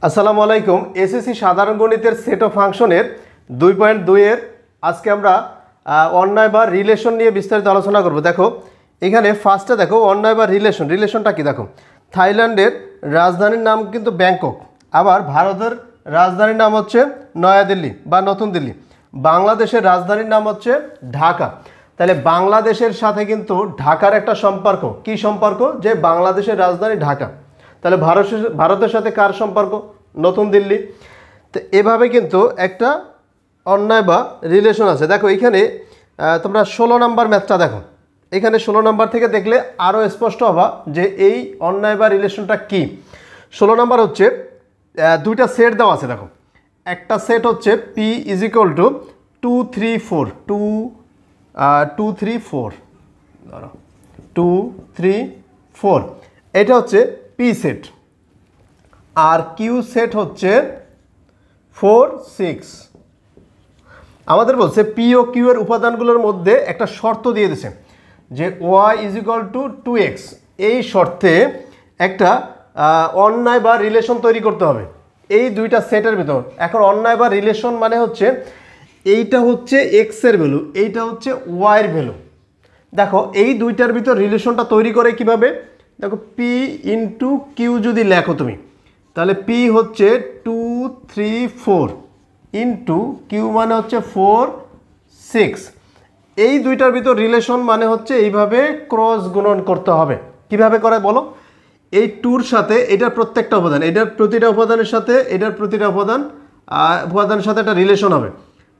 আসসালামু আলাইকুম। এসএসসি সাধারণ গণিতের সেট অফ ফাংশনের 2.2 এর আজকে আমরা অন্যায় বা রিলেশন নিয়ে বিস্তারিত আলোচনা করব। দেখো এখানে ফার্স্টে দেখো অন্যায় বা রিলেশনটা কি দেখো। থাইল্যান্ডের রাজধানীর নাম কিন্তু ব্যাংকক, আবার ভারতের রাজধানীর নাম হচ্ছে নয়াদিল্লি বা নতুন দিল্লি, বাংলাদেশের রাজধানীর নাম হচ্ছে ঢাকা। তাহলে বাংলাদেশের সাথে কিন্তু ঢাকার একটা সম্পর্ক, কি সম্পর্ক, যে বাংলাদেশের রাজধানী ঢাকা। তাহলে ভারতের সাথে কার সম্পর্ক? নতুন দিল্লি। তো এভাবে কিন্তু একটা অন্যায় বা রিলেশন আছে। দেখো এখানে তোমরা 16 নম্বর ম্যাথটা দেখো। এখানে 16 নম্বর থেকে দেখলে আরও স্পষ্ট হবা যে এই অন্যায় বা রিলেশনটা কি। 16 নম্বর হচ্ছে দুইটা সেট দেওয়া আছে। দেখো একটা সেট হচ্ছে পি ইজ ইকুয়াল টু 2 3 4 2 3 4 ধরো 2 3 4, এটা হচ্ছে পি সেট। আর কিউ সেট হচ্ছে 4 6। আমাদের বলছে পি ও কিউ এর উপাদানগুলোর মধ্যে একটা শর্ত দিয়ে দিয়েছে যে Y is equal two 2x। এই শর্তে একটা অন্যায় বা রিলেশন তৈরি করতে হবে এই দুইটা সেটের ভিতর। এখন অন্যায় বা রিলেশন মানে হচ্ছে এইটা হচ্ছে এক্স এর ভ্যালু, এইটা হচ্ছে ওয়াই এর ভ্যালু। দেখো এই দুইটার ভিতর রিলেশনটা তৈরি করে কিভাবে, দেখো পি ইন্টু কিউ যদি লেখো তুমি, তাহলে পি হচ্ছে 2 3 4 ইন্টু কিউ মানে হচ্ছে 4 6। এই দুইটার ভিতর রিলেশন মানে হচ্ছে এইভাবে ক্রস গুণন করতে হবে। কিভাবে করে বলো, এই টুর সাথে এটার প্রত্যেকটা উপাদান, এটার প্রতিটা উপাদানের সাথে এটার প্রতিটা উপাদানের সাথে একটা রিলেশন হবে।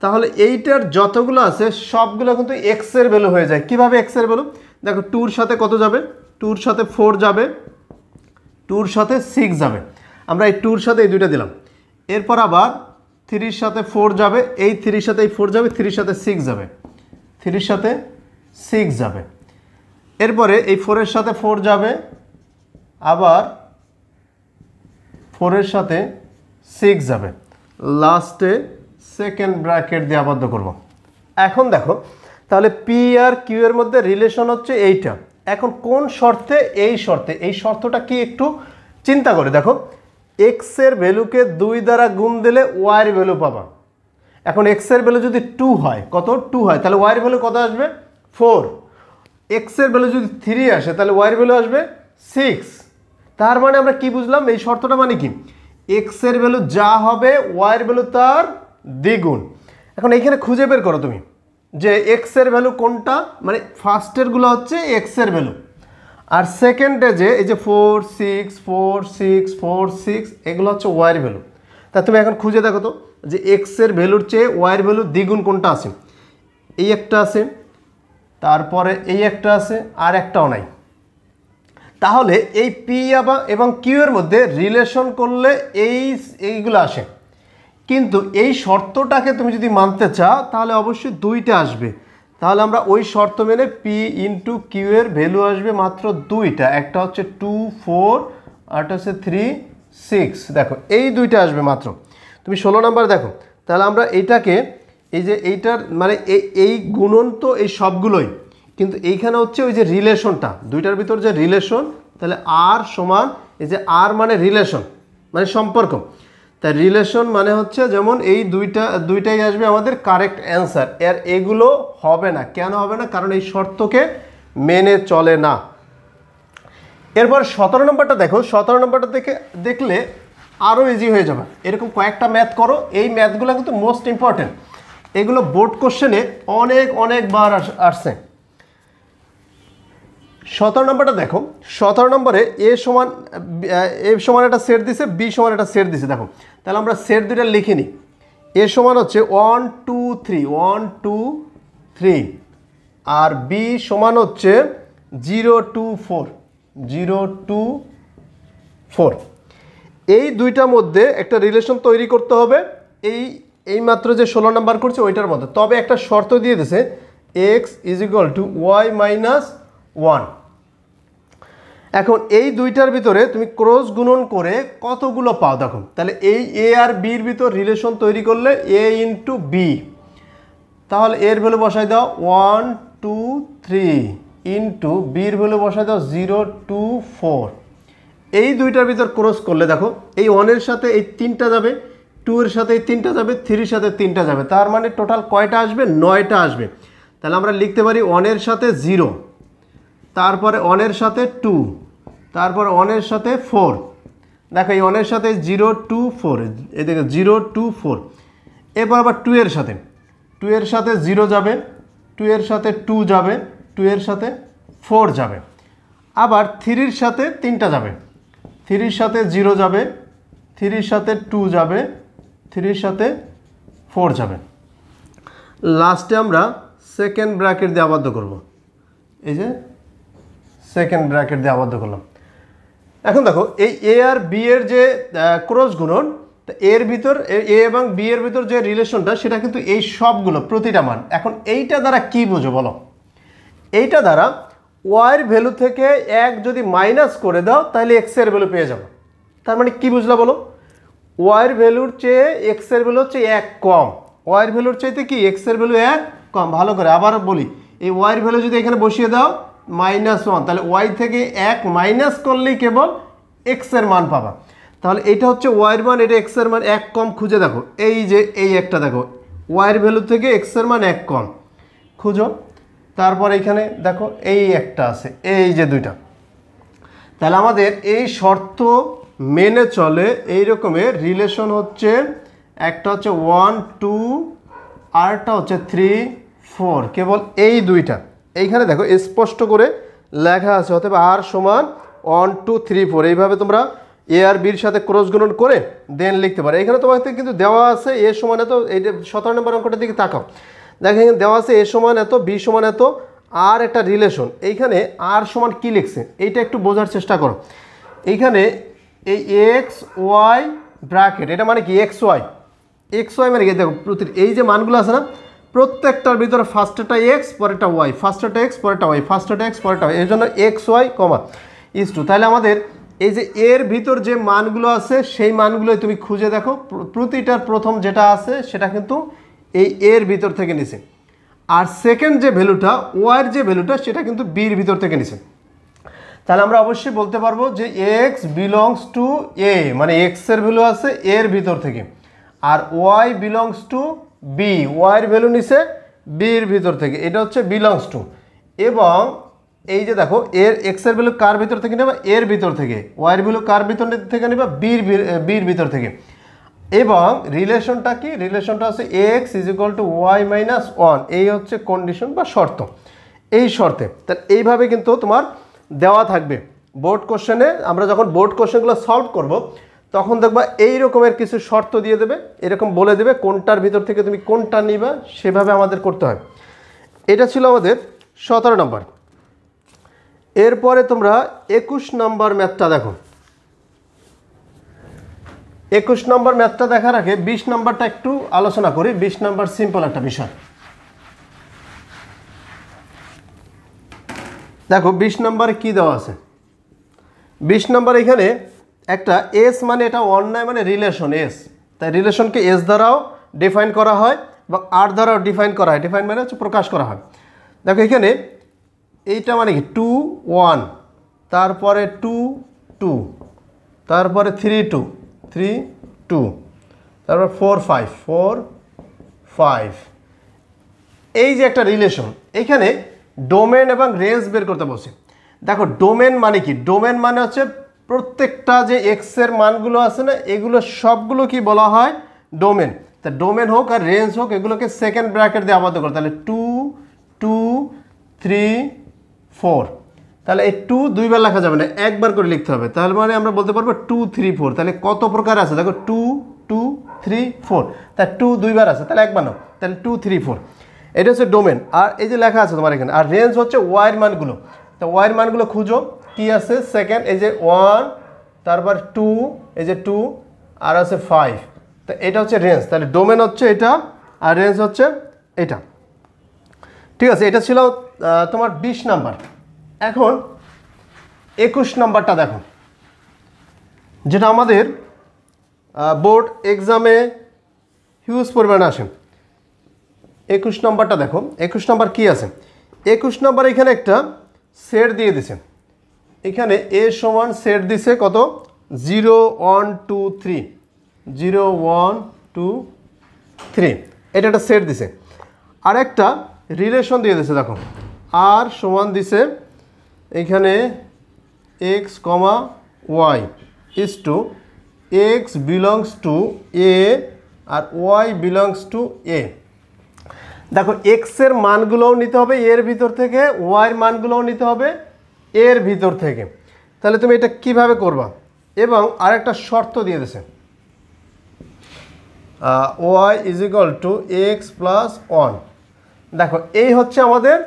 তাহলে এইটার যতগুলো আছে সবগুলো কিন্তু এক্স এর ভ্যালু হয়ে যায়। কিভাবে এক্স এর ভ্যালু, দেখো টুর সাথে কত যাবে, টুর সাথে 4 যাবে, টুর সাথে 6 যাবে। আমরা এই টুর সাথে এই দুইটা দিলাম। এরপর আবার 3 সাথে 4 যাবে, এই 3 সাথে এই 4 যাবে, 3 সাথে 6 যাবে, 3 সাথে 6 যাবে। এরপরে এই 4 এর সাথে 4 যাবে, আবার 4 এর সাথে 6 যাবে, লাস্টে সেকেন্ড ব্র্যাকেট দিয়ে আবদ্ধ করব। এখন দেখো তাহলে পি আর কিউ এর মধ্যে রিলেশন হচ্ছে এইটা। এখন কোন শর্তে? এই শর্তে। এই শর্তটা কি একটু চিন্তা করে দেখো, এক্স এর ভ্যালুকে 2 দ্বারা গুণ দিলে ওয়াই এর ভ্যালু পাবা। এখন এক্স এর ভ্যালু যদি 2 হয়, কত 2 হয়, তাহলে ওয়াই এর ভ্যালু কত আসবে 4। এক্স এর ভ্যালু যদি 3 আসে তাহলে ওয়াই এর ভ্যালু আসবে 6। তার মানে আমরা কি বুঝলাম এই শর্তটা মানে কি, এক্স এর ভ্যালু যা হবে ওয়াই এর ভ্যালু তার দ্বিগুণ। এখন এইখানে খুঁজে বের করো তুমি যে এক্স এর ভ্যালু কোনটা, মানে ফার্স্টের গুলো হচ্ছে এক্স এর ভ্যালু, আর সেকেন্ডে যে এই যে 4 6 4 6 4 6 এগুলো হচ্ছে ওয়াই এর ভ্যালু। তা তুমি এখন খুঁজে দেখো তো যে এক্স এর ভ্যালুর চেয়ে ওয়াই এর ভ্যালু দ্বিগুণ কোনটা আছে। এই একটা আছে, তারপরে এই একটা আছে, আর একটাও নাই। তাহলে এই পি এবং কিউ এর মধ্যে রিলেশন করলে এইগুলো আসে। কিন্তু এই শর্তটাকে তুমি যদি মানতে চাও তাহলে অবশ্যই দুইটা আসবে। তাহলে আমরা ওই শর্ত মেনে পি ইন্টু কিউ এর ভ্যালু আসবে মাত্র দুইটা, একটা হচ্ছে 2 4 আর একটা হচ্ছে 3 6। দেখো এই দুইটা আসবে মাত্র। তুমি 16 নাম্বার দেখো, তাহলে আমরা এইটাকে এই যে এইটার মানে এই গুণন তো এই সবগুলোই, কিন্তু এইখানে হচ্ছে ওই যে রিলেশনটা, দুইটার ভিতর যে রিলেশন, তাহলে আর সমান এই যে আর মানে রিলেশন মানে সম্পর্ক, তাই রিলেশন মানে হচ্ছে যেমন এই দুইটাই আসবে আমাদের কারেক্ট অ্যান্সার। এগুলো হবে না। কেন হবে না? কারণ এই শর্তকে মেনে চলে না। এরপর 17 নম্বরটা দেখো। 17 নম্বরটা দেখলে আরও ইজি হয়ে যাবে। এরকম কয়েকটা ম্যাথ করো, এই ম্যাথগুলো কিন্তু মোস্ট ইম্পর্টেন্ট। এগুলো বোর্ড কোশ্চেনে অনেকবার আসছে। 17 নম্বরটা দেখো। 17 নম্বরে এ সমান একটা সেট দিছে, বি সমান একটা সেট দিছে। দেখো তাহলে আমরা সেট দুইটা লিখে নিই। এ সমান হচ্ছে 1 2 3 1 2 3, আর বি সমান হচ্ছে 0 2 4 0 2 4। এই দুইটার মধ্যে একটা রিলেশন তৈরি করতে হবে এই মাত্র যে 16 নাম্বার করছে ওইটার মধ্যে। তবে একটা শর্ত দিয়ে দিছে x is equal to y minus 1। এখন এই দুইটার ভিতরে তুমি ক্রস গুণন করে কতগুলো পাও দেখো। তাহলে এই এ আর বির ভিতর রিলেশন তৈরি করলে এ ইন্টু বি, তাহলে এর ভ্যালু বসাই দাও 1 2 3 ইন্টু বির ভ্যালু বসাই দাও 0 2 4। এই দুইটার ভিতর ক্রস করলে দেখো এই 1 এর সাথে এই 3টা যাবে, 2 এর সাথে এই 3টা যাবে, 3 এর সাথে 3টা যাবে, তার মানে টোটাল কয়টা আসবে? 9টা আসবে। তাহলে আমরা লিখতে পারি 1 এর সাথে 0, তারপরে 1 এর সাথে 2, তারপর 1 এর সাথে 4। দেখো এই 1 এর সাথে 0 2 4, এদিকে 0 2 4। এরপর আবার 2 এর সাথে 0 যাবে, 2 এর সাথে 2 যাবে, 2 এর সাথে 4 যাবে। আবার 3 এর সাথে 3টা যাবে, 3 এর সাথে 0 যাবে, 3 এর সাথে 2 যাবে, 3 এর সাথে 4 যাবে। লাস্টে আমরা সেকেন্ড ব্র্যাকেট দিয়ে আবদ্ধ করব। এই যে সেকেন্ড ব্র্যাকেট দিয়ে আবদ্ধ করলাম। এখন দেখো এই এ আর বি এর যে ক্রস গুণন, এর ভিতর এ এবং বি এর ভিতর যে রিলেশনটা সেটা কিন্তু এই সবগুলো প্রতিটা মান। এখন এইটা দ্বারা কি বুঝো বলো? এইটা দ্বারা ওয়াইয়ের ভ্যালু থেকে 1 যদি মাইনাস করে দাও তাহলে এক্স এর ভ্যালু পেয়ে যাবো। তার মানে কি বুঝলা বলো? ওয়াইয়ের ভ্যালুর চেয়ে এক্স এর ভ্যালু হচ্ছে 1 কম, ওয়াইয়ের ভ্যালুর চাইতে কি এক্স এর ভ্যালু 1 কম। ভালো করে আবার বলি, এই ওয়াইয়ের ভ্যালু যদি এখানে বসিয়ে দাও -1, তাহলে ওয়াই থেকে 1 মাইনাস করলেই কেবল এক্স এর মান পাবা। তাহলে এটা হচ্ছে ওয়াইয়ের মান, এটা এক্স এর মান 1 কম খুঁজে দেখো। এই যে এই একটা দেখো ওয়াইয়ের ভ্যালু থেকে এক্স এর মান 1 কম খুঁজো। তারপর এখানে দেখো এই একটা আছে, এই যে দুইটা। তাহলে আমাদের এই শর্ত মেনে চলে এই রকমের রিলেশন হচ্ছে, একটা হচ্ছে 1 2, আরটা হচ্ছে 3 4, কেবল এই দুইটা। এইখানে দেখো স্পষ্ট করে লেখা আছে, অতএব আর সমান 1 2 3 4। এইভাবে তোমরা এ আর বির সাথে ক্রস গুণন করে দেন লিখতে পারো। এখানে তোমাদের কিন্তু দেওয়া আছে এ সমান এত, এইটা 17 নম্বর অঙ্কটার দিকে তাকাও, দেখো এখানে দেওয়া আছে এ সমান এত, বি সমান এত, আর একটা রিলেশন। এইখানে আর সমান কি লিখছে এইটা একটু বোঝার চেষ্টা করো। এইখানে এই এক্স ওয়াই ব্র্যাকেট, এটা মানে কি এক্স ওয়াই মানে কি? দেখো এই যে মানগুলো আছে না, প্রত্যেকটার ভিতরে ফার্স্টটা এক্স পরেরটা ওয়াই, ফার্স্টটা এক্স পরেরটা ওয়াই, ফার্স্টটা এক্স পরেরটা ওয়াই, এই জন্য x y comma is two. তাহলে আমাদের এই যে এর ভিতর যে মানগুলো আছে সেই মানগুলোই তুমি খুঁজে দেখো, প্রতিটার প্রথম যেটা আছে সেটা কিন্তু এই এর ভিতর থেকে নিছে, আর সেকেন্ড যে ভ্যালুটা ওয়াইয়ের যে ভ্যালুটা সেটা কিন্তু বির ভিতর থেকে নিছে। তাহলে আমরা অবশ্যই বলতে পারবো যে এক্স বিলংস টু এ, মানে এক্স এর ভ্যালু আছে এর ভিতর থেকে, আর ওয়াই বিলংস টু বি, ওয়াইয়ের ভ্যালু নিছে বির ভিতর থেকে, এটা হচ্ছে বিলংস টু। এবং এই যে দেখো এর এক্স এর ভ্যালু কার ভিতর থেকে নেবা? এর ভিতর থেকে। ওয়াইয়ের ভ্যালু কার ভিতর থেকে নেবা? বির ভিতর থেকে। এবং রিলেশনটা কি? রিলেশনটা হচ্ছে x is equal to y minus 1, এই হচ্ছে কন্ডিশন বা শর্ত। এই শর্তে তাহলে এইভাবে কিন্তু তোমার দেওয়া থাকবে বোর্ড কোশ্চেনে। আমরা যখন বোর্ড কোশ্চেনগুলো সলভ করব তখন দেখবা এই রকমের কিছু শর্ত দিয়ে দেবে, এরকম বলে দেবে কোনটার ভিতর থেকে তুমি কোনটা নিবা, সেভাবে আমাদের করতে হয়। এটা ছিল আমাদের 17 নম্বর। এরপরে তোমরা 21 নম্বর ম্যাথটা দেখো। 21 নম্বর ম্যাথটা দেখার আগে 20 নম্বরটা একটু আলোচনা করি। 20 নম্বর সিম্পল একটা বিষয়। দেখো 20 নম্বরে কি দেওয়া আছে? 20 নম্বর এখানে একটা এস, মানে এটা অন্যায় মানে রিলেশন এস, তাই রিলেশনকে এস দ্বারাও ডিফাইন করা হয় এবং আর দ্বারাও ডিফাইন করা হয়। ডিফাইন মানে হচ্ছে প্রকাশ করা হয়। দেখো এখানে এইটা মানে কি 2 1, তারপরে 2 2, তারপরে 3 2 3 2, তারপর 4 5 4 5। এই যে একটা রিলেশন, এখানে ডোমেন এবং রেঞ্জ বের করতে বলছি। দেখো ডোমেন মানে কি? ডোমেন মানে হচ্ছে প্রত্যেকটা যে এক্স এর মানগুলো আছে না, এগুলো সবগুলো কি বলা হয়? ডোমেন। তা ডোমেন হোক আর রেঞ্জ হোক, এগুলোকে সেকেন্ড ব্র্যাকেট দিয়ে আবদ্ধ করে। তাহলে 2 2 3 4, তাহলে এই 2 দুইবার লেখা যাবে না, একবার করে লিখতে হবে। তাহলে মানে আমরা বলতে পারবো 2 3 4। তাহলে কত প্রকার আছে দেখো, 2 2 3 4, তাহলে 2 দুইবার আছে, তাহলে একবার নাও, তাহলে 2 3 4। এটা হচ্ছে ডোমেন। আর এই যে লেখা আছে তোমার এখানে। আর রেঞ্জ হচ্ছে ওয়াইয়ের মানগুলো। তো ওয়াইয়ের মানগুলো খুঁজো কি আছে। সেকেন্ড এই যে 1, তারপর 2, এই যে 2, আর আছে 5। তো এটা হচ্ছে রেঞ্জ। তাহলে ডোমেন হচ্ছে এটা আর রেঞ্জ হচ্ছে এটা। ঠিক আছে, এটা ছিল তোমার 20 নাম্বার। এখন 21 নাম্বারটা দেখো, যেটা আমাদের বোর্ড এক্সামে হিউজ পরিমাণে আসে। 21 নম্বরটা দেখো। 21 নম্বর কি আছে? 21 নম্বর এখানে একটা সেট দিয়ে দিছে। এখানে এ সমান সেট দিছে কত 0 1 2 3 0 1 2 3 এটা একটা সেট দিছে আর একটা রিলেশন দিয়ে দিছে দেখো আর সমান দিছে এখানে x, y is to x belongs to a R y belongs to a দেখো x এর মানগুলোও নিতে হবে এর ভিতর থেকে y এর মানগুলোও নিতে হবে এর ভিতর থেকে তাহলে তুমি এটা কিভাবে করবা এবং আরেকটা শর্ত দিয়ে দিয়েছে y is equal to x plus 1 দেখো এই হচ্ছে আমাদের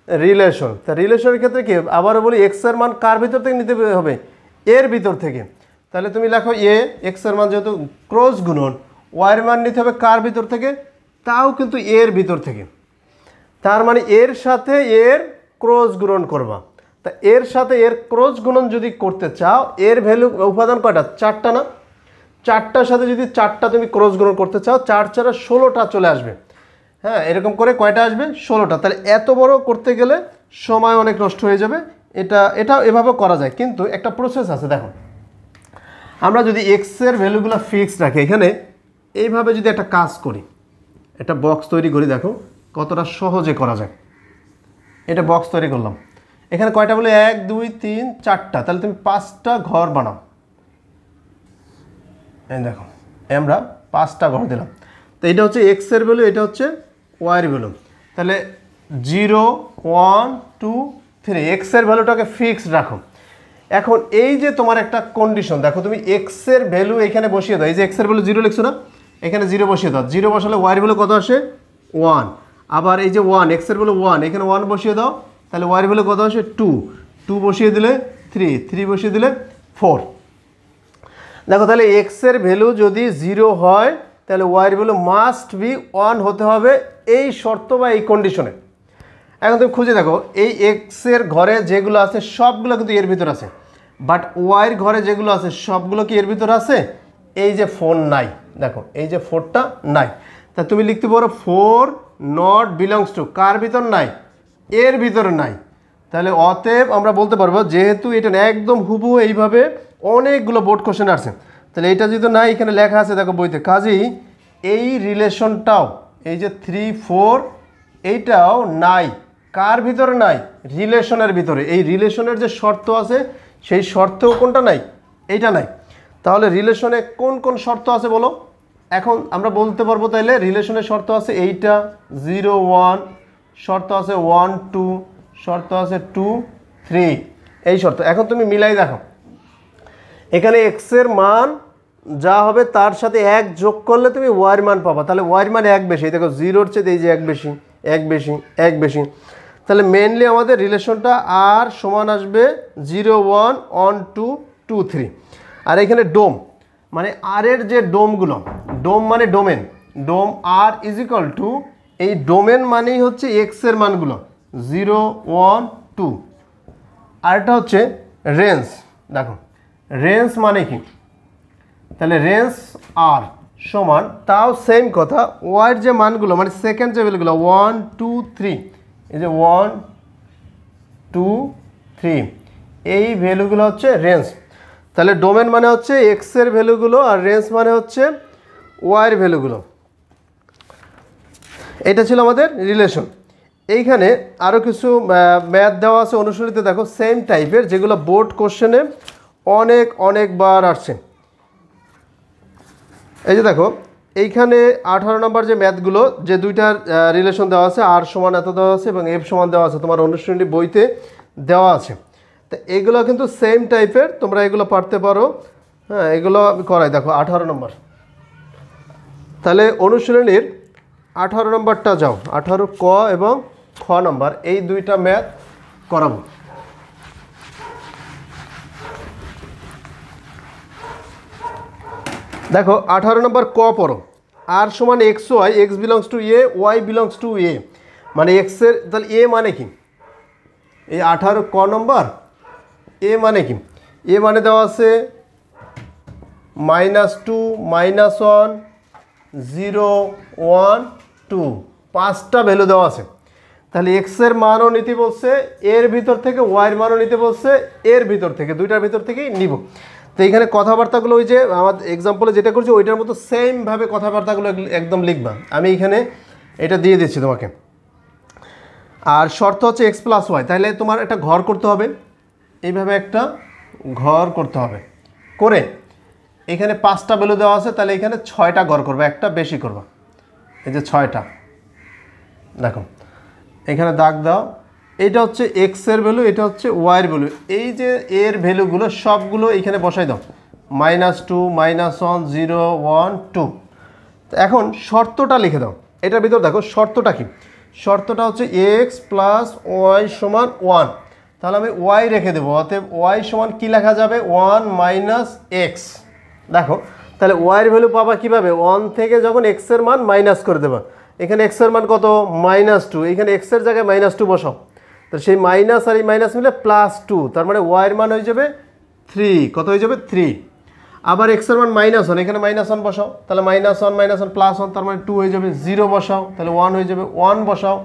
রিলেশন তা রিলেশনের ক্ষেত্রে কি আবারও বলি x এর মান কার ভিতর থেকে নিতে হবে এর ভিতর থেকে তাহলে তুমি লেখো a x এর মান যেহেতু ক্রস গুণন y এর মান নিতে হবে কার ভিতর থেকে তাও কিন্তু এর ভিতর থেকে তার মানে এর সাথে এর ক্রস গুণন করবা তা এর সাথে এর ক্রস গুণন যদি করতে চাও এর ভ্যালু উপাদান কয়টা চারটা না চারটার সাথে যদি চারটা তুমি ক্রস গুণন করতে চাও 4 4 16টা চলে আসবে হ্যাঁ এরকম করে কয়টা আসবে 16টা তাহলে এত বড় করতে গেলে সময় অনেক নষ্ট হয়ে যাবে এটা এভাবে করা যায় কিন্তু একটা প্রসেস আছে দেখো আমরা যদি x এর ভ্যালুগুলো ফিক্সড রাখি এখানে এইভাবে যদি একটা কাজ করি একটা বক্স তৈরি করি দেখো কতটা সহজে করা যায় এটা বক্স তৈরি করলাম এখানে কয়টা বলে 1 2 3 4টা তাহলে তুমি 5টা ঘর বানাও এই দেখো আমরা 5টা ঘর দিলাম তো এটা হচ্ছে x এর ভ্যালু এটা হচ্ছে y এর ভ্যালু তাহলে 0 1 2 3 x এর ভ্যালুটাকে ফিক্সড রাখো এখন এই যে তোমার একটা কন্ডিশন দেখো তুমি x এর ভ্যালু এখানে বসিয়ে দাও এই যে x এর ভ্যালু 0 লিখছো না এখানে 0 বসিয়ে দাও 0 বসালে y এর ভ্যালু কত আসে 1 আবার এই যে 1 x এর ভ্যালু 1 এখানে 1 বসিয়ে দাও তাহলে y এর ভ্যালু কত আসে 2 2 বসিয়ে দিলে 3 3 বসিয়ে দিলে 4 দেখো তাহলে x এর ভ্যালু যদি 0 হয় তাহলে y এর ভ্যালু মাস্ট বি 1 হতে হবে এই শর্ত বা এই কন্ডিশনে এখন তুমি খুঁজে দেখো এই x এর ঘরে যেগুলো আছে সবগুলো কিন্তু এর ভিতর আছে বাট y এর ঘরে যেগুলো আছে সবগুলো কি এর ভিতর আছে এই যে 4 নাই দেখো এই যে 4টা নাই তা তুমি লিখতে পারো 4 নট বিলংস টু কার ভিতর নাই এর ভিতর নাই তাহলে অতএব আমরা বলতে পারবো যেহেতু এটা একদম হুবহু এইভাবে অনেকগুলো বোর্ড কোশ্চেন আসছে তাহলে এটা যদি নাই এখানে লেখা আছে দেখো বইতে কাজেই এই রিলেশনটাও এই যে 3 4 এইটাও নাই কার ভিতরে নাই রিলেশনের ভিতরে এই রিলেশনের যে শর্ত আছে সেই শর্তেও কোনটা নাই এইটা নাই তাহলে রিলেশনে কোন কোন শর্ত আছে বলো এখন আমরা বলতে পারবো তাইলে রিলেশনের শর্ত আছে এইটা 0 1 শর্ত আছে 1 2 শর্ত আছে 2 3 এই শর্ত এখন তুমি মিলাই দেখো এখানে x এর মান যা হবে তার সাথে 1 যোগ করলে তুমি y এর মান পাবা তাহলে y এর মান 1 বেশি দেখো 0 এর চেয়ে এই যে 1 বেশি 1 বেশি 1 বেশি তাহলে মেইনলি আমাদের রিলেশনটা আর সমান আসবে 0 1 1 2 2 3 আর এখানে ডোম মানে আর এর যে ডোমগুলো ডোম মানে domain dom R is equal to এই ডোমেন মানেই হচ্ছে x এর মানগুলো 0 1 2 আর এটা হচ্ছে রেঞ্জ দেখো রেঞ্জ মানে কি তাহলে রেঞ্জ আর সমান তাও সেম কথা y এর যে মানগুলো মানে সেকেন্ড যে ভ্যালুগুলো 1 2 3 এই যে 1 2 3 এই ভ্যালুগুলো হচ্ছে রেঞ্জ তাহলে ডোমেন মানে হচ্ছে x এর ভ্যালুগুলো আর রেঞ্জ মানে হচ্ছে y এর ভ্যালুগুলো এটা ছিল আমাদের রিলেশন এইখানে আরও কিছু ম্যাথ দেওয়া আছে অনুশীলনীতে দেখো সেম টাইপের যেগুলো বোর্ড কোশ্চেনে অনেকবার আসছে এই যে দেখো এইখানে 18 নম্বর যে ম্যাথগুলো যে দুইটার রিলেশন দেওয়া আছে আর সমান এত দেওয়া আছে এবং এফ সমান দেওয়া আছে তোমার অনুশীলনী বইতে দেওয়া আছে তো এগুলো কিন্তু সেম টাইপের তোমরা এগুলো পারতে পারো হ্যাঁ এগুলো আমি করাই দেখো 18 নম্বর তাহলে অনুশীলনীর 18 নম্বরটা যাও 18 ক এবং খ নম্বর এই দুইটা ম্যাথ করাবো দেখো 18 নম্বর ক পড়ো আর সমান X Y X belongs to A Y belongs to A মানে এক্স এর তাহলে এ মানে কি এই 18 ক নম্বর এ মানে কি এ মানে দেওয়া আছে -2 -1 0 1 2 5টা ভ্যালু দেওয়া আছে তাহলে এক্স এর মানও নিতে বলছে, এর ভিতর থেকে ওয়াইয়ের মানও নিতে বলছে, এর ভিতর থেকে, দুইটার ভিতর থেকেই নিব। তো এইখানে কথাবার্তাগুলো ওই যে আমার এক্সাম্পলে যেটা করছি ওইটার মতো সেমভাবে কথাবার্তাগুলো একদম লিখবা। আমি এখানে এটা দিয়ে দিচ্ছি তোমাকে। আর শর্ত হচ্ছে এক্স প্লাস ওয়াই, তাহলে তোমার একটা ঘর করতে হবে, এইভাবে একটা ঘর করতে হবে। করে এখানে 5টা ভ্যালু দেওয়া আছে, তাহলে এখানে 6টা ঘর করবে, একটা বেশি করবা, এই যে 6টা। দেখো এখানে দাগ দাও, এটা হচ্ছে এক্স এর ভ্যালু, এটা হচ্ছে ওয়াইয়ের ভ্যালু। এই যে এর ভ্যালুগুলো সবগুলো এখানে বসাই দাও, -2, -1, 0, 1, 2। এখন শর্তটা লিখে দাও, এটার ভিতর দেখো শর্তটা কি। শর্তটা হচ্ছে এক্স প্লাস ওয়াই সমান 1, তাহলে আমি ওয়াই রেখে দেবো। অতএব ওয়াই সমান কী লেখা যাবে, 1 - x। দেখো তাহলে ওয়াইয়ের ভ্যালু পাবা কীভাবে, 1 থেকে যখন এক্সের মান মাইনাস করে দেবা। এখানে এক্সের মান কত, -2, এখানে এক্সের জায়গায় -2 বসাও, তো সেই মাইনাস আর এই মাইনাস মিলে +2, তার মানে ওয়াইয়ের মান হয়ে যাবে 3। কত হয়ে যাবে, 3। আবার এক্সের মান -1, এখানে -1 বসাও, তাহলে -1 - 1 +1, তার মানে 2 হয়ে যাবে। 0 বসাও, তাহলে 1 হয়ে যাবে, 1 বসাও,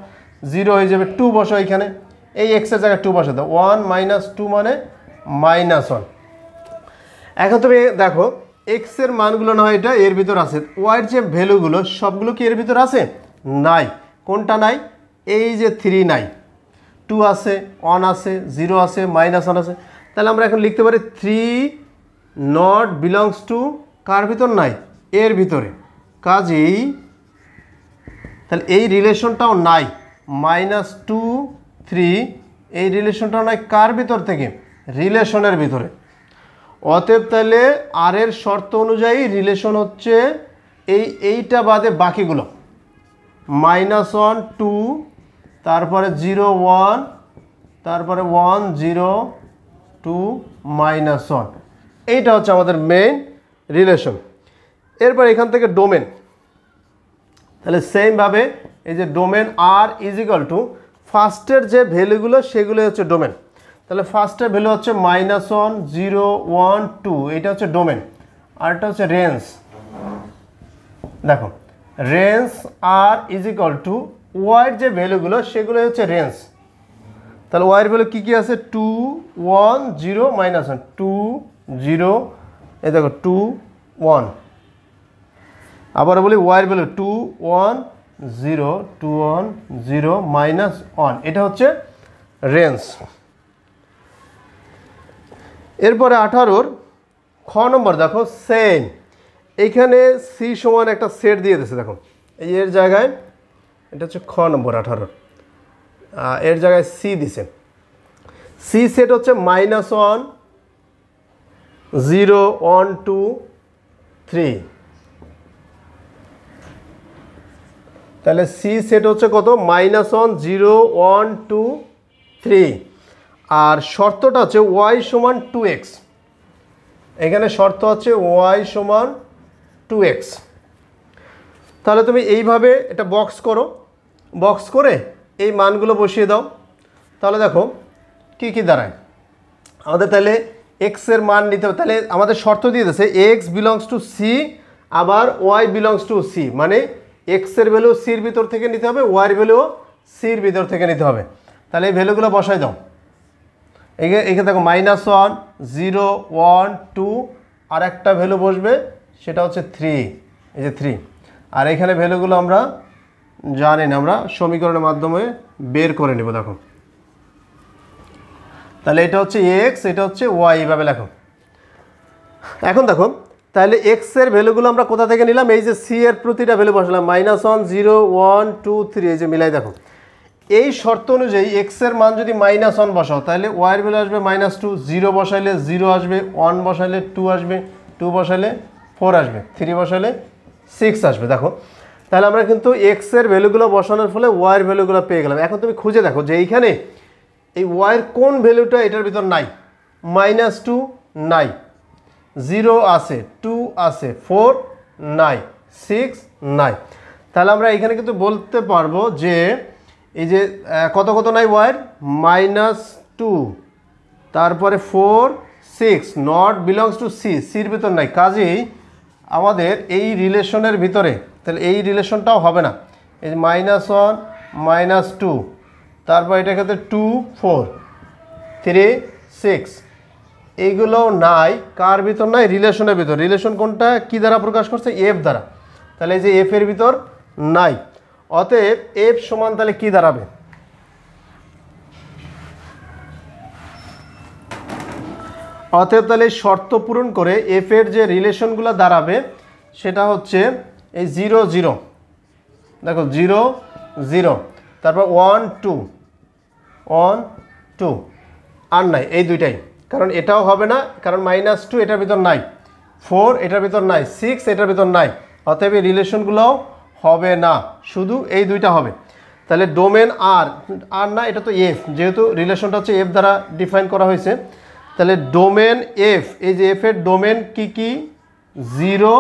0 হয়ে যাবে, 2 বসাও, এখানে এই এক্সের জায়গায় 2 বসাও দাও, 1 - 2 মানে -1। এখন তুমি দেখো এক্সের মানগুলো না হয় এটা এর ভিতর আছে, ওয়াইয়ের যে ভ্যালুগুলো সবগুলো কি এর ভিতর আছে, নাই। কোনটা নাই, এই যে 3 নাই, 2 আছে, 1 আছে, 0 আছে, -1 আছে। তাহলে আমরা এখন লিখতে পারি 3 নট বিলংস টু কার ভিতর, নাই এর ভিতরে। কাজেই তাহলে এই রিলেশনটাও নাই, -2, 3 এই রিলেশনটাও নাই কার ভিতর থেকে, রিলেশনের ভিতরে। অতএব তাহলে আর এর শর্ত অনুযায়ী রিলেশন হচ্ছে এইটা বাদে বাকিগুলো, -1, 2, তারপরে 0, 1, তারপরে 1, 0, 2, -1। এইটা হচ্ছে আমাদের মেইন রিলেশন। এরপর এখান থেকে ডোমেন, তাহলে সেমভাবে এই যে ডোমেন আর ইজিক্যাল টু ফার্স্টের যে ভ্যালুগুলো সেগুলো হচ্ছে ডোমেন। তাহলে ফার্স্টের ভ্যালু হচ্ছে -1, 0, 1, 2, এটা হচ্ছে ডোমেন। আর এটা হচ্ছে রেঞ্জ। দেখো রেঞ্জ আর ইজিক্যাল টু ওয়াইয়ের যে ভ্যালুগুলো সেগুলো হচ্ছে রেঞ্জ। তাহলে ওয়াইয়ের ভ্যালু কী কী আছে, 2, 1, 0, -1, 2, 0, এই দেখো 2, 1। আবার বলি ওয়াইয়ের ভ্যালু 2, 1, 0, 2, 1, 0, -1, এটা হচ্ছে রেঞ্জ। এরপরে 18-র খ নম্বর দেখো সেম, এইখানে সি সমান একটা সেট দিয়ে দিয়েছে। দেখো এই এর জায়গায় এটা হচ্ছে খ নম্বর 18-র, এর জায়গায় সি দিছে। সি সেট হচ্ছে -1, 0, 1, 2, 3। তাহলে সি সেট হচ্ছে কত, -1, 0, 1, 2, 3। আর শর্তটা হচ্ছে ওয়াই সমান 2x। এখানে শর্ত হচ্ছে ওয়াই সমান 2x। তাহলে তুমি এইভাবে এটা বক্স করো, বক্স করে এই মানগুলো বসিয়ে দাও। তাহলে দেখো কি কি দাঁড়ায় আমাদের। তাহলে এক্স এর মান নিতে হবে, তাহলে আমাদের শর্ত দিয়ে দিয়েছে এক্স বিলংস টু সি, আবার ওয়াই বিলংস টু সি, মানে এক্স এর ভ্যালু সির ভিতর থেকে নিতে হবে, ওয়াইয়ের ভ্যালুও সির ভিতর থেকে নিতে হবে। তাহলে এই ভ্যালুগুলো বসাই দাও। এখানে দেখো -1, 0, 1, 2, আর একটা ভ্যালু বসবে সেটা হচ্ছে 3, এই যে 3। আর এখানে ভ্যালুগুলো আমরা জানি না, আমরা সমীকরণের মাধ্যমে বের করে নেব। দেখো তাহলে এটা হচ্ছে এক্স, এটা হচ্ছে ওয়াই, এইভাবে লেখো। এখন দেখো তাহলে এক্স এর ভ্যালুগুলো আমরা কোথা থেকে নিলাম, এই যে সি এর প্রতিটা ভ্যালু বসালাম, -1, 0, 1, 2, 3, এই যে মিলাই দেখো। এই শর্ত অনুযায়ী এক্স এর মান যদি -1 বসাও তাহলে ওয়াইয়ের ভ্যালু আসবে -2, 0 বসাইলে 0 আসবে, 1 বসাইলে 2 আসবে, 2 বসাইলে 4 আসবে, 3 বসাইলে 6 আসবে। দেখো তাহলে আমরা কিন্তু এক্স এর ভ্যালুগুলো বসানোর ফলে ওয়াইয়ের ভ্যালুগুলো পেয়ে গেলাম। এখন তুমি খুঁজে দেখো যে এইখানে এই ওয়াইয়ের কোন ভ্যালুটা এটার ভিতর নাই। -2 নাই, 0 আছে, 2 আছে, 4 নাই, 6 নাই। তাহলে আমরা এখানে কিন্তু বলতে পারবো যে এই যে কত কত নাই ওয়াইয়ের, -2, তারপরে 4, 6 নট বিলংস টু সি, সির ভিতর নাই। কাজেই আমাদের এই রিলেশনের ভিতরে তাহলে এই রিলেশনটাও হবে না। এই যে -1, -2, তারপর এটা ক্ষেত্রে 2 4 3 6 এইগুলো নাই কার ভিতর নাই রিলেশনের ভিতর রিলেশন কোনটা কি দ্বারা প্রকাশ করছে এফ দ্বারা তাহলে এই যে এফ এর ভিতর নাই অতএব এফ সমান তাহলে কি দাঁড়াবে অতএব তাহলে শর্ত পূরণ করে এফ এর যে রিলেশনগুলো দাঁড়াবে সেটা হচ্ছে এই 0 0 দেখো 0 0 তারপর 1 2 1 2 আর নাই এই দুইটাই কারণ এটাও হবে না কারণ -2 এটার ভিতর নাই 4 এটার ভিতর নাই 6 এটার ভিতর নাই অতএব এই রিলেশনগুলোও হবে না শুধু এই দুইটা হবে তাহলে ডোমেন আর না এটা তো এফ যেহেতু রিলেশনটা হচ্ছে এফ দ্বারা ডিফাইন করা হয়েছে তাহলে ডোমেন এফ এই যে এফ এর ডোমেন কি কি 0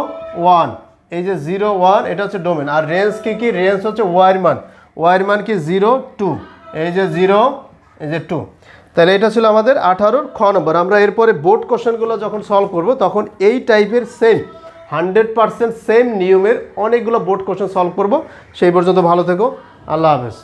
1 এই যে 0 1 এটা হচ্ছে ডোমেন আর রেঞ্জ কি কি রেঞ্জ হচ্ছে ওয়াইয়ের মান কি 0 2 এই যে 0 এই যে 2 তাহলে এটা ছিল আমাদের 18 খ নম্বর আমরা এরপরে বোর্ড কোশ্চেনগুলো যখন সলভ করব তখন এই টাইপের সেম 100% সেম নিয়মের অনেকগুলো বোর্ড কোশ্চেন সলভ করব সেই পর্যন্ত ভালো থেকো আল্লাহ হাফেজ